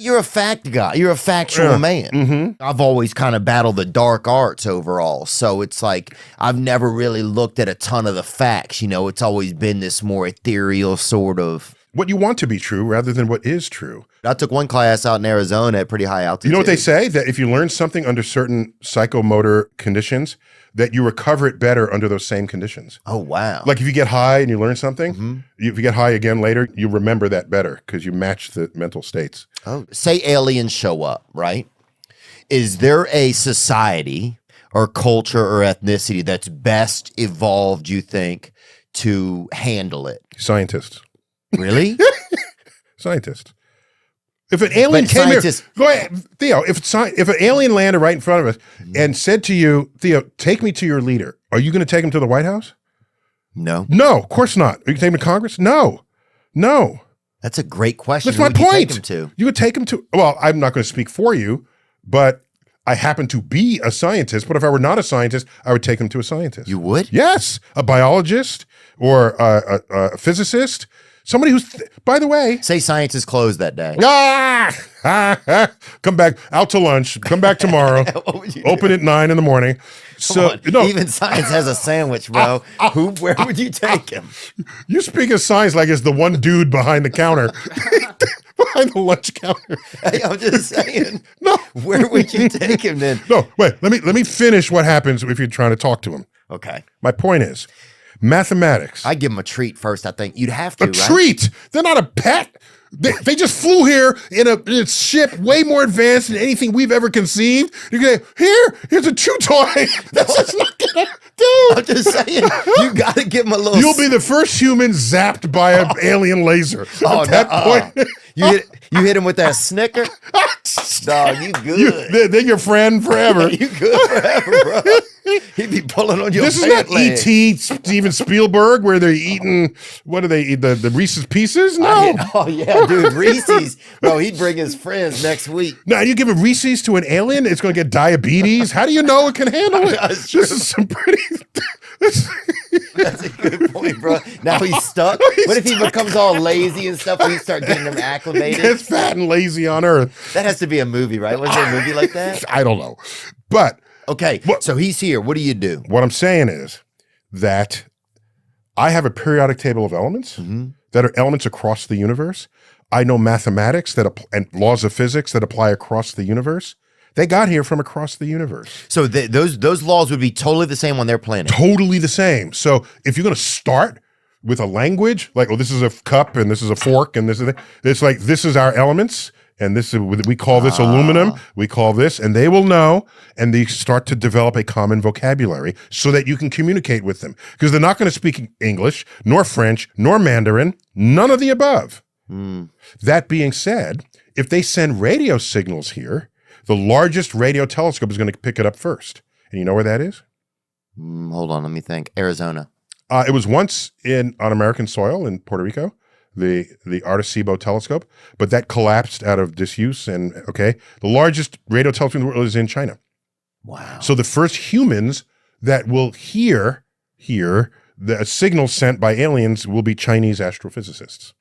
You're a fact guy. You're a factual man. I've always kind of battled the dark arts overall. So it's like, I've never really looked at a ton of the facts. You know, it's always been this more ethereal sort of. What you want to be true rather than what is true. I took one class out in Arizona at pretty high altitude. You know what they say? That if you learn something under certain psychomotor conditions, that you recover it better under those same conditions. Oh, wow. Like if you get high and you learn something, if you get high again later, you remember that better because you match the mental states. Oh, say aliens show up, right? Is there a society or culture or ethnicity that's best evolved, you think, to handle it? Scientists. Really? Scientists. If an alien came here, go ahead, Theo, if an alien landed right in front of us and said to you, Theo, take me to your leader, are you going to take him to the White House? No. No, of course not. Are you going to take him to Congress? No. No. That's a great question. That's my point. Take him to? You would take him to, well, I'm not going to speak for you, but I happen to be a scientist, but if I were not a scientist, I would take him to a scientist. You would? Yes. A biologist or a physicist. Somebody who's, by the way. Say science is closed that day. Come back, out to lunch. Come back tomorrow. Open at 9 in the morning. So no, even science has a sandwich, bro. Where would you take him? You speak of science like it's the one dude behind the counter. Behind the lunch counter. Hey, I'm just saying. No. Where would you take him then? No, wait, let me finish what happens if you're trying to talk to him. Okay. My point is, mathematics. I give him a treat first, I think. You'd have to, A treat. They're not a pet. They just flew here in a ship way more advanced than anything we've ever conceived. You're going to, here's a chew toy. That's just not going to do. I'm just saying, you got to give him a little. You'll be the first human zapped by an alien laser. Oh, at that point. You hit him with that Snicker? Dog, you good. They're your friend forever. You good forever, bro. He'd be pulling on your This is not E.T. Steven Spielberg where they're eating, what do they eat, the Reese's Pieces? No. Oh, yeah, dude, Reese's. Bro, he'd bring his friends next week. Now, you give a Reese's to an alien, it's going to get diabetes. How do you know it can handle it? This is some pretty... That's a good point, bro. Now he's stuck. What if he becomes all lazy and stuff when you start getting him acclimated? He gets fat and lazy on Earth. That has to be a movie, right? Was there a movie like that? I don't know. But... Okay, so he's here. What do you do? What I'm saying is that I have a periodic table of elements that are elements across the universe. I know mathematics and laws of physics that apply across the universe. They got here from across the universe. So those laws would be totally the same on their planet. Totally the same. So if you're going to start with a language, like, oh, this is a cup and this is a fork and this is it's like, this is our elements. And this is, we call this aluminum, we call this, and they will know, and they start to develop a common vocabulary so that you can communicate with them. Because they're not going to speak English, nor French, nor Mandarin, none of the above. That being said, if they send radio signals here, the largest radio telescope is going to pick it up first. And you know where that is? Hold on, let me think. Arizona. It was once on American soil in Puerto Rico. The Arecibo telescope, but that collapsed out of disuse. And the largest radio telescope in the world is in China. Wow! So the first humans that will hear the signals sent by aliens will be Chinese astrophysicists.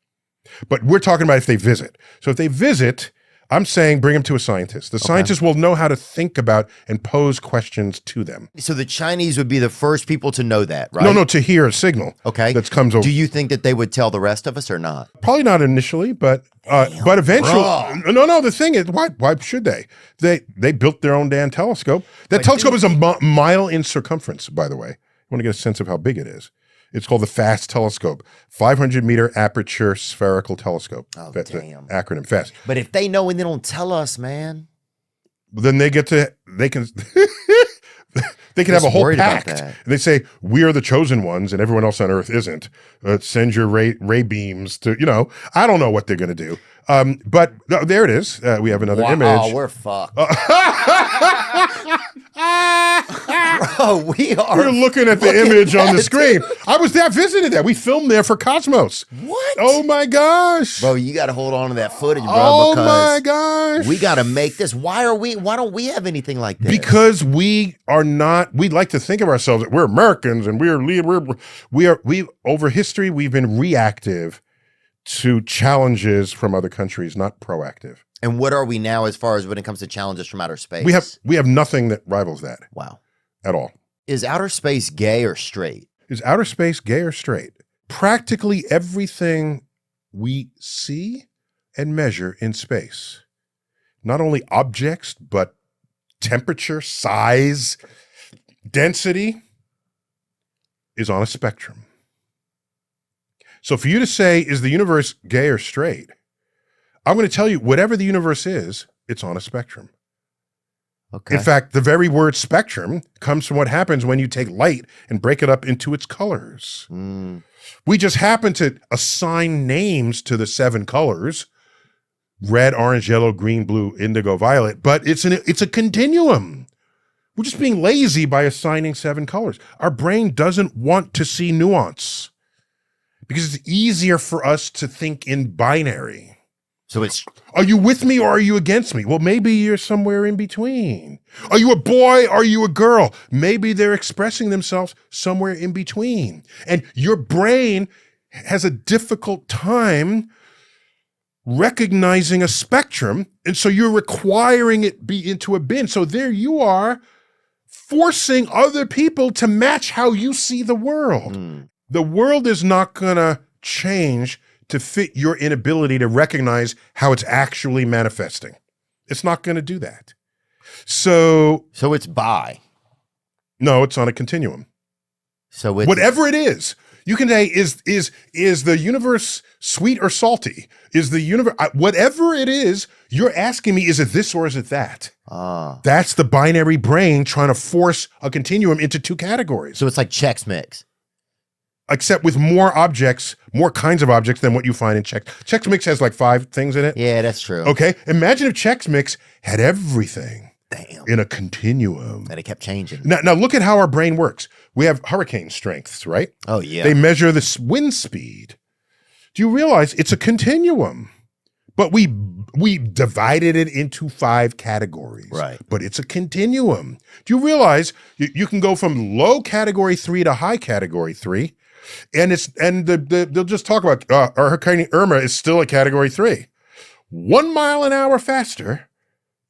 But we're talking about if they visit. So if they visit, I'm saying bring them to a scientist. The scientist will know how to think about and pose questions to them. So the Chinese would be the first people to know that, right? No, to hear a signal. Okay. That comes over. Do you think that they would tell the rest of us or not? Probably not initially, but eventually. No. The thing is, why should they? They built their own damn telescope. That telescope is a mile in circumference, by the way. You want to get a sense of how big it is. It's called the FAST telescope, 500-meter aperture spherical telescope. Oh, That's damn. the acronym, FAST. But if they know and they don't tell us, man. Then they can have a whole pact. And they say, we are the chosen ones and everyone else on Earth isn't. Send your ray beams to, I don't know what they're going to do. But there it is. We have another image. Oh, we're fucked. Bro, We're looking at the image on the screen. I was there, visited that. We filmed there for Cosmos. What? Oh my gosh. Bro, you got to hold on to that footage, bro. Oh because my gosh. we got to make this. Why don't we have anything like this? Because we like to think of ourselves that we're Americans and we over history, we've been reactive to challenges from other countries, not proactive. And what are we now as far as when it comes to challenges from outer space? We have nothing that rivals that. Wow. At all. Is outer space gay or straight? Is outer space gay or straight? Practically everything we see and measure in space, not only objects, but temperature, size, density, is on a spectrum. So for you to say, is the universe gay or straight? I'm going to tell you, whatever the universe is, it's on a spectrum. Okay. In fact, the very word spectrum comes from what happens when you take light and break it up into its colors. We just happen to assign names to the 7 colors: red, orange, yellow, green, blue, indigo, violet, but it's a continuum. We're just being lazy by assigning 7 colors. Our brain doesn't want to see nuance because it's easier for us to think in binary. So it's, are you with me or are you against me? Well, maybe you're somewhere in between. Are you a boy? Are you a girl? Maybe they're expressing themselves somewhere in between. And your brain has a difficult time recognizing a spectrum. And so you're requiring it be into a bin. So there you are, forcing other people to match how you see the world. The world is not going to change to fit your inability to recognize how it's actually manifesting. It's not going to do that. So it's bi. No, it's on a continuum. So it's whatever it is, you can say, is the universe sweet or salty? Is the universe, whatever it is, you're asking me, is it this or is it that? That's the binary brain trying to force a continuum into 2 categories. So it's like Chex Mix. Except with more objects, more kinds of objects than what you find in Chex. Chex Mix has like 5 things in it. Yeah, that's true. Okay, imagine if Chex Mix had everything. Damn. In a continuum. And it kept changing. Now look at how our brain works. We have hurricane strengths, right? Oh, yeah. They measure the wind speed. Do you realize it's a continuum? But we divided it into 5 categories. Right. But it's a continuum. Do you realize you can go from low category 3 to high category 3? And they'll just talk about Hurricane Irma is still a category 3. 1 mile an hour faster,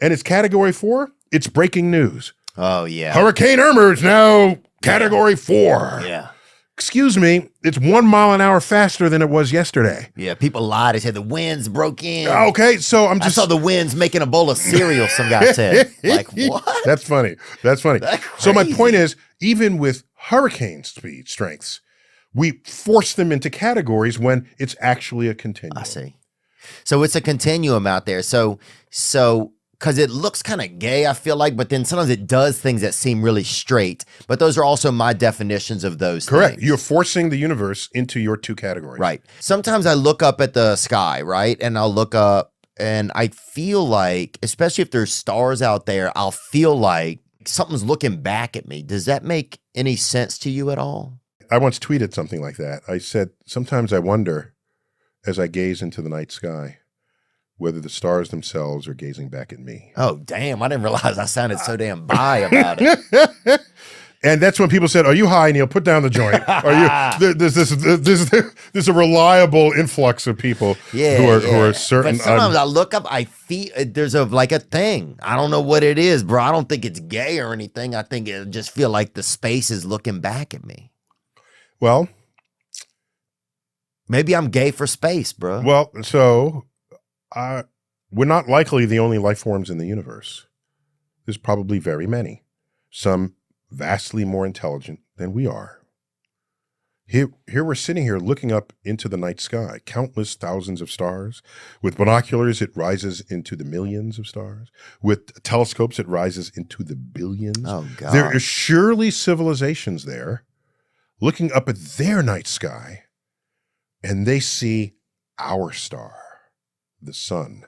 and it's category 4. It's breaking news. Oh, yeah. Hurricane Irma is now category 4. Yeah. Excuse me, it's 1 mile an hour faster than it was yesterday. Yeah, people lied. They said the winds broke in. Okay, so I saw the winds making a bowl of cereal, some guy said. Like, what? That's funny. That's crazy. So my point is, even with hurricane speed strengths, we force them into categories when it's actually a continuum. I see. So it's a continuum out there. So because it looks kind of gay, I feel like, but then sometimes it does things that seem really straight. But those are also my definitions of those Correct. things. You're forcing the universe into your 2 categories. Right. Sometimes I look up at the sky, right? And I'll look up and I feel like, especially if there's stars out there, I'll feel like something's looking back at me. Does that make any sense to you at all? I once tweeted something like that. I said, sometimes I wonder, as I gaze into the night sky, whether the stars themselves are gazing back at me. Oh, damn. I didn't realize I sounded so damn bi about it. And that's when people said, are you high, Neil? Put down the joint. Are you, there's a reliable influx of people who are certain. But sometimes I look up, I feel there's like a thing. I don't know what it is, bro. I don't think it's gay or anything. I think it just feel like the space is looking back at me. Well, maybe I'm gay for space, bro. Well, so we're not likely the only life forms in the universe. There's probably very many, some vastly more intelligent than we are. Here we're sitting here looking up into the night sky, countless thousands of stars. With binoculars, it rises into the millions of stars. With telescopes, it rises into the billions. Oh, God. There are surely civilizations there looking up at their night sky, and they see our star, the sun,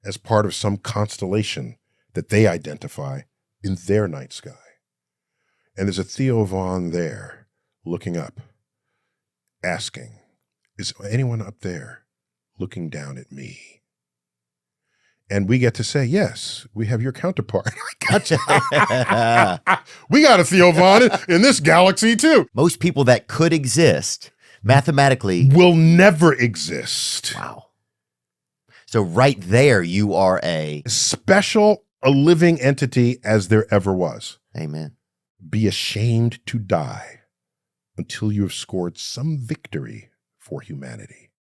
as part of some constellation that they identify in their night sky. And there's a Theo Vaughn there looking up, asking, is anyone up there looking down at me? And we get to say, yes, we have your counterpart. Gotcha. We got a Theo Vaughn in this galaxy too. Most people that could exist mathematically will never exist. Wow. So right there, you are special, a living entity as there ever was. Amen. Be ashamed to die until you have scored some victory for humanity.